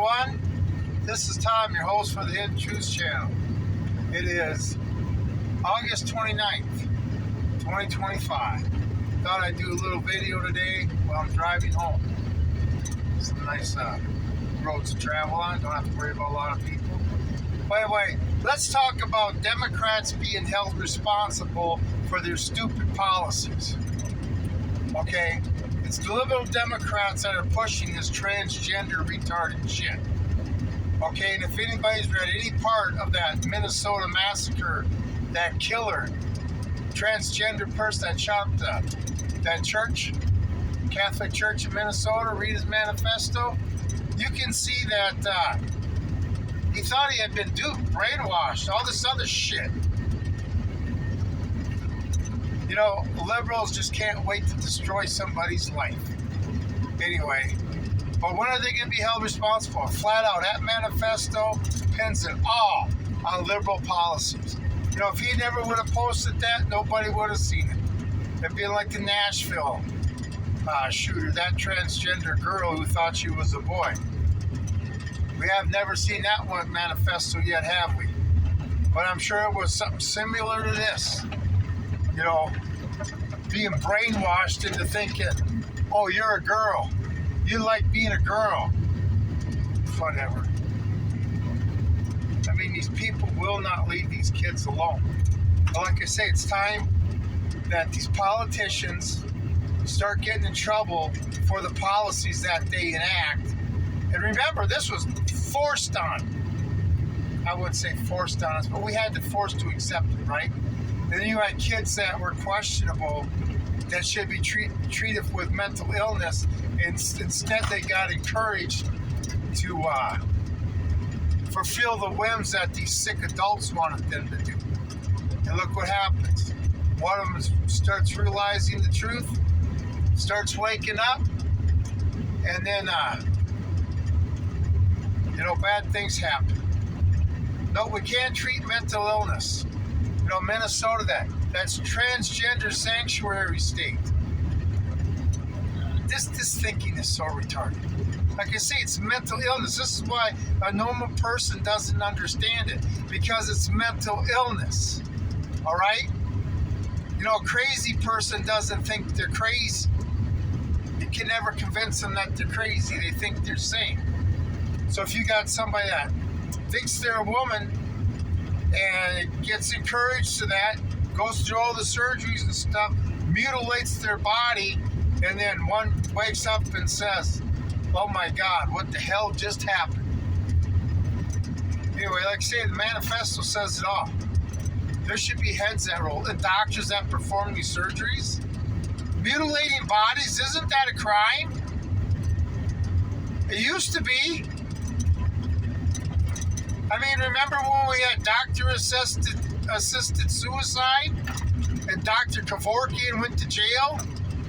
everyone. This is Tom, your host for the Hidden Truths channel. It is August 29th, 2025. Thought I'd do a little video today while I'm driving home. Some nice roads to travel on. Don't have to worry about a lot of people. By the way, let's talk about Democrats being held responsible for their stupid policies. Okay? It's the liberal Democrats that are pushing this transgender retarded shit. Okay, and if anybody's read any part of that Minnesota massacre, that killer, transgender person that shot up that church, Catholic Church in Minnesota, read his manifesto, you can see that he thought he had been duped, brainwashed, all this other shit. You know, liberals just can't wait to destroy somebody's life. Anyway, but when are they going to be held responsible? Flat out, that manifesto pins it all on liberal policies. You know, if he never would have posted that, nobody would have seen it. It'd be like the Nashville shooter, that transgender girl who thought she was a boy. We have never seen that one manifesto yet, have we? But I'm sure it was something similar to this. You know, being brainwashed into thinking, oh, you're a girl. You like being a girl. Whatever. I mean, these people will not leave these kids alone. But like I say, it's time that these politicians start getting in trouble for the policies that they enact. And remember, this was forced on. I wouldn't say forced on us, but we had to force to accept it, right? And then you had kids that were questionable that should be treated with mental illness. Instead, they got encouraged to fulfill the whims that these sick adults wanted them to do. And look what happens. One of them starts realizing the truth, starts waking up, and then, bad things happen. No, we can't treat mental illness. You know, Minnesota, that's transgender sanctuary state. This thinking is so retarded. Like I say, it's mental illness. This is why a normal person doesn't understand it, because it's mental illness. All right? You know, a crazy person doesn't think they're crazy. You can never convince them that they're crazy. They think they're sane. So if you got somebody that thinks they're a woman and gets encouraged to that, goes through all the surgeries and stuff, mutilates their body, and then one wakes up and says, oh my God, what the hell just happened? Anyway, like I say, the manifesto says it all. There should be heads that roll. The doctors that perform these surgeries, mutilating bodies, isn't that a crime? It used to be. I mean, remember when we had doctor-assisted suicide and Dr. Kevorkian went to jail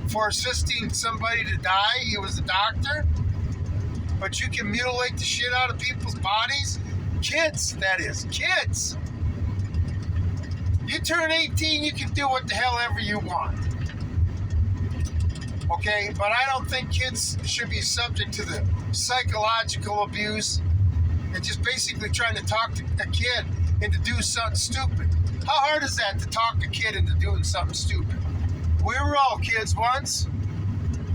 for assisting somebody to die? He was a doctor. But you can mutilate the shit out of people's bodies? Kids, that is. Kids. You turn 18, you can do what the hell ever you want. Okay? But I don't think kids should be subject to the psychological abuse and just basically trying to talk to a kid into doing something stupid. How hard is that to talk a kid into doing something stupid? We were all kids once.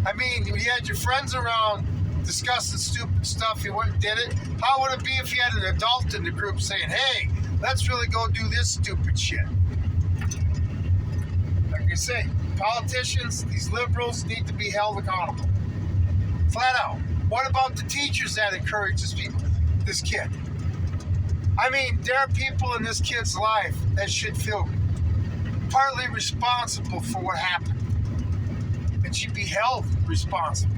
I mean, you had your friends around discussing stupid stuff, you went and did it. How would it be if you had an adult in the group saying, hey, let's really go do this stupid shit? Like I say, politicians, these liberals need to be held accountable. Flat out. What about the teachers that encourage this kid? I mean, there are people in this kid's life that should feel partly responsible for what happened and should be held responsible.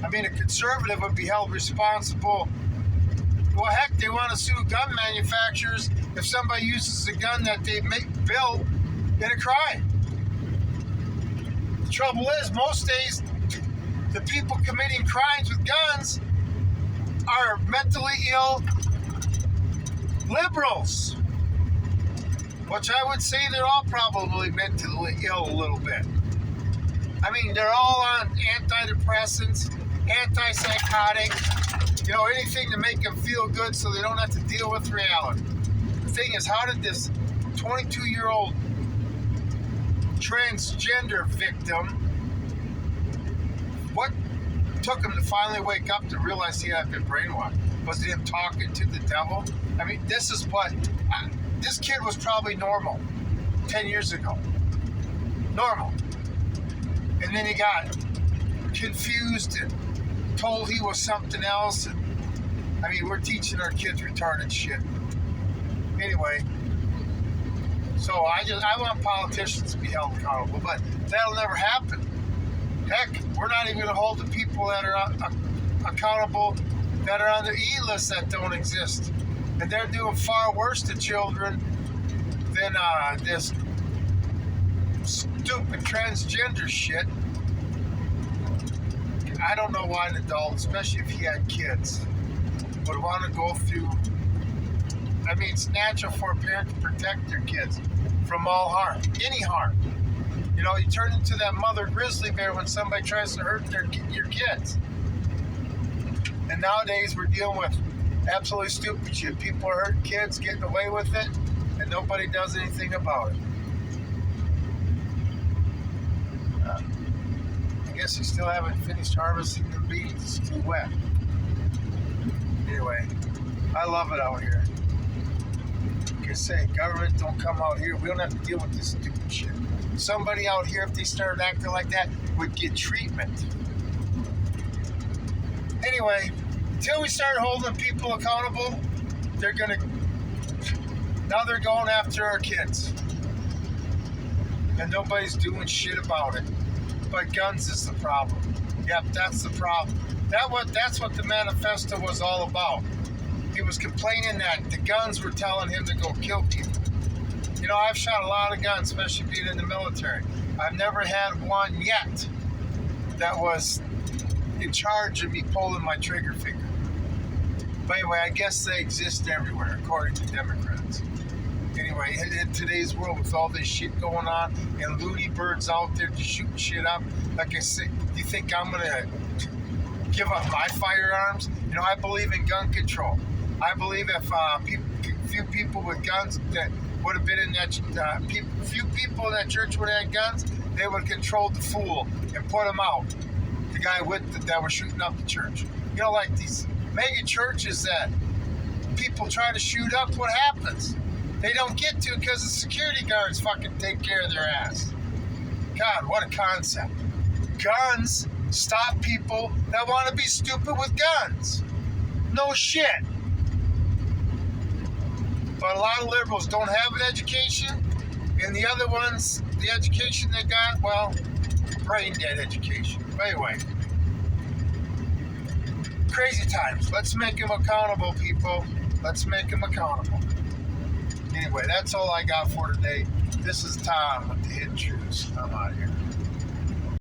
I mean, a conservative would be held responsible. Well, heck, they want to sue gun manufacturers if somebody uses a gun that they built in a crime. The trouble is, most days, the people committing crimes with guns are mentally ill liberals, which I would say they're all probably mentally ill a little bit. I mean, they're all on antidepressants, antipsychotics, You know, anything to make them feel good so they don't have to deal with reality. The thing is, how did this 22-year-old transgender victim, what took him to finally wake up to realize he had been brainwashed? Was it him talking to the devil? I mean, this kid was probably normal 10 years ago. Normal. And then he got confused and told he was something else. And, I mean, we're teaching our kids retarded shit. Anyway, so I want politicians to be held accountable, but that'll never happen. Heck, we're not even going to hold the people that are accountable that are on the E-list that don't exist. And they're doing far worse to children than this stupid transgender shit. I don't know why an adult, especially if he had kids, would want to go through. I mean, it's natural for a parent to protect their kids from all harm, any harm. You know, you turn into that mother grizzly bear when somebody tries to hurt your kids. And nowadays we're dealing with absolutely stupid shit. People are hurting kids, getting away with it, and nobody does anything about it. I guess you still haven't finished harvesting the beans. It's too wet. Anyway, I love it out here. Like I say, government don't come out here. We don't have to deal with this stupid shit. Somebody out here, if they started acting like that, would get treatment. Anyway, until we start holding people accountable, now they're going after our kids. And nobody's doing shit about it. But guns is the problem. Yep, that's the problem. That's what the manifesto was all about. He was complaining that the guns were telling him to go kill people. You know, I've shot a lot of guns, especially being in the military. I've never had one yet that was in charge of me pulling my trigger finger. But anyway, I guess they exist everywhere, according to Democrats. Anyway, in today's world, with all this shit going on and loony birds out there just shooting shit up, like I said, do you think I'm going to give up my firearms? You know, I believe in gun control. I believe if few people with guns that would have been in that, few people in that church would have had guns, they would have controlled the fool and put him out. The guy that was shooting up the church. You know, like these mega churches that people try to shoot up, what happens? They don't get to because the security guards fucking take care of their ass. God, what a concept. Guns stop people that want to be stupid with guns. No shit. But a lot of liberals don't have an education, and the other ones, the education they got, well, brain dead education. But anyway, crazy times. Let's make them accountable, people. Let's make them accountable. Anyway, that's all I got for today. This is Tom with the Hidden Truths. I'm out of here.